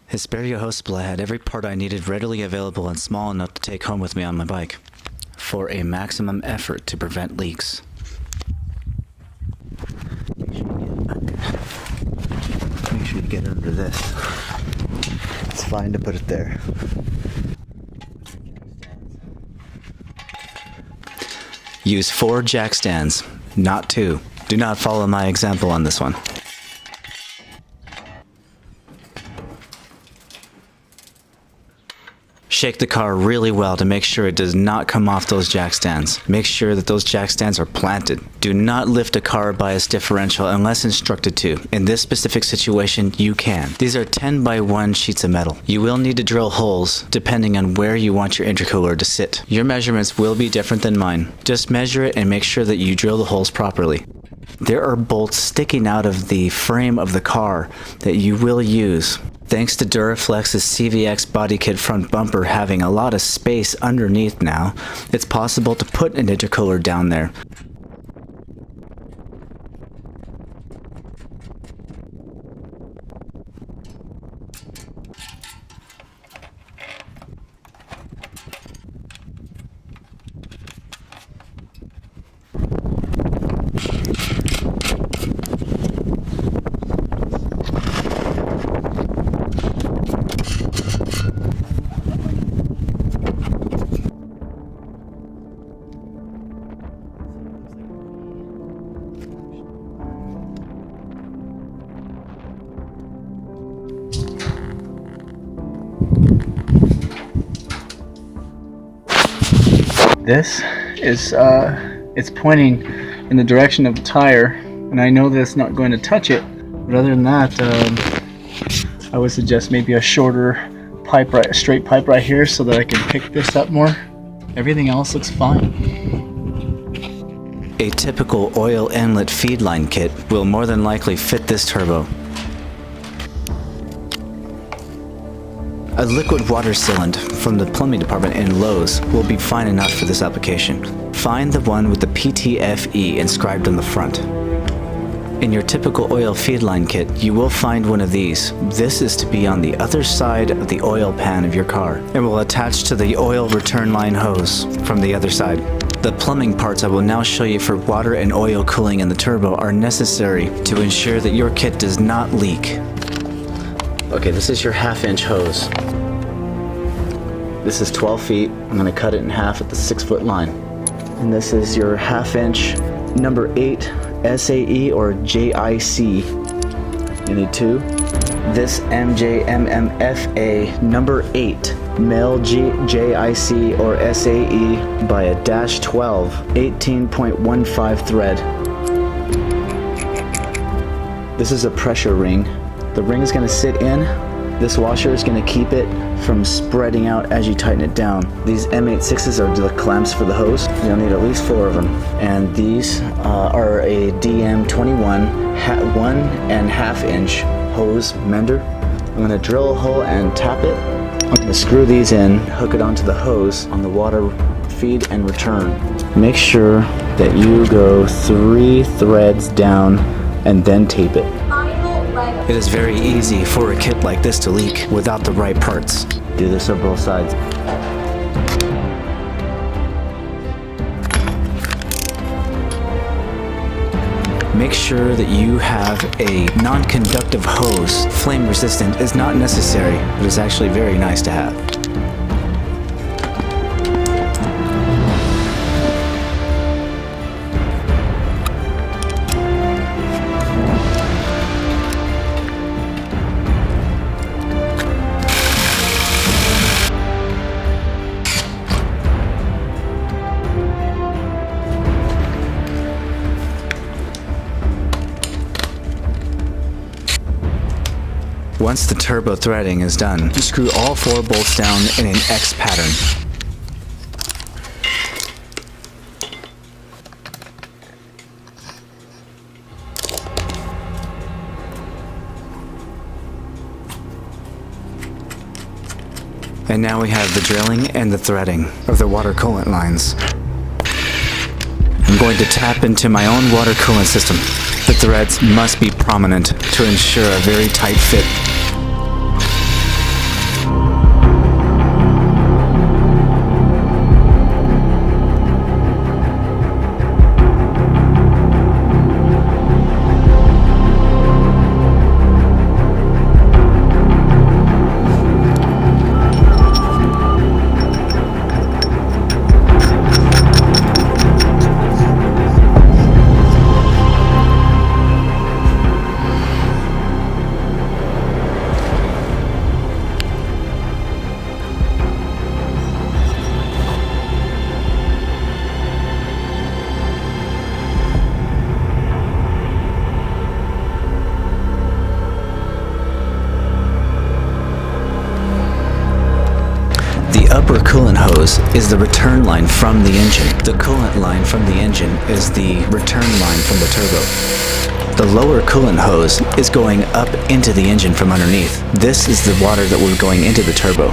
Hesperia Hospitala had every part I needed readily available and small enough to take home with me on my bike, for a maximum effort to prevent leaks. Make sure you get under this. It's fine to put it there. Use 4 jack stands, not 2. Do not follow my example on this one. Shake the car really well to make sure it does not come off those jack stands. Make sure that those jack stands are planted. Do not lift a car by its differential unless instructed to. In this specific situation, you can. These are 10 by 1 sheets of metal. You will need to drill holes depending on where you want your intercooler to sit. Your measurements will be different than mine. Just measure it and make sure that you drill the holes properly. There are bolts sticking out of the frame of the car that you will use. Thanks to Duraflex's CVX body kit front bumper having a lot of space underneath now, it's possible to put an intercooler down there. This is, it's pointing in the direction of the tire, and I know that it's not going to touch it, but other than that, I would suggest maybe a shorter pipe, a straight pipe right here so that I can pick this up more. Everything else looks fine. A typical oil inlet feed line kit will more than likely fit this turbo. A liquid water cylinder from the plumbing department in Lowe's will be fine enough for this application. Find the one with the PTFE inscribed on the front. In your typical oil feed line kit, you will find one of these. This is to be on the other side of the oil pan of your car and will attach to the oil return line hose from the other side. The plumbing parts I will now show you for water and oil cooling in the turbo are necessary to ensure that your kit does not leak. Okay, this is your 1/2-inch hose. This is 12 feet. I'm gonna cut it in half at the 6-foot line. And this is your 1/2-inch number 8 SAE or JIC. You need 2. This MJMMFA number 8 male JIC or SAE by a -12 18.15 thread. This is a pressure ring. The ring is going to sit in. This washer is going to keep it from spreading out as you tighten it down. These M86s are the clamps for the hose. You'll need at least 4 of them. And these are a DM21 1.5-inch hose mender. I'm going to drill a hole and tap it. I'm going to screw these in, hook it onto the hose on the water feed and return. Make sure that you go 3 threads down and then tape it. It is very easy for a kit like this to leak without the right parts. Do this on both sides. Make sure that you have a non-conductive hose. Flame resistant is not necessary, but it's actually very nice to have. Once the turbo threading is done, you screw all 4 bolts down in an X pattern. And now we have the drilling and the threading of the water coolant lines. I'm going to tap into my own water coolant system. The threads must be prominent to ensure a very tight fit. upper coolant hose is the return line from the engine. The coolant line from the engine is the return line from the turbo. The lower coolant hose is going up into the engine from underneath. This is the water that was going into the turbo.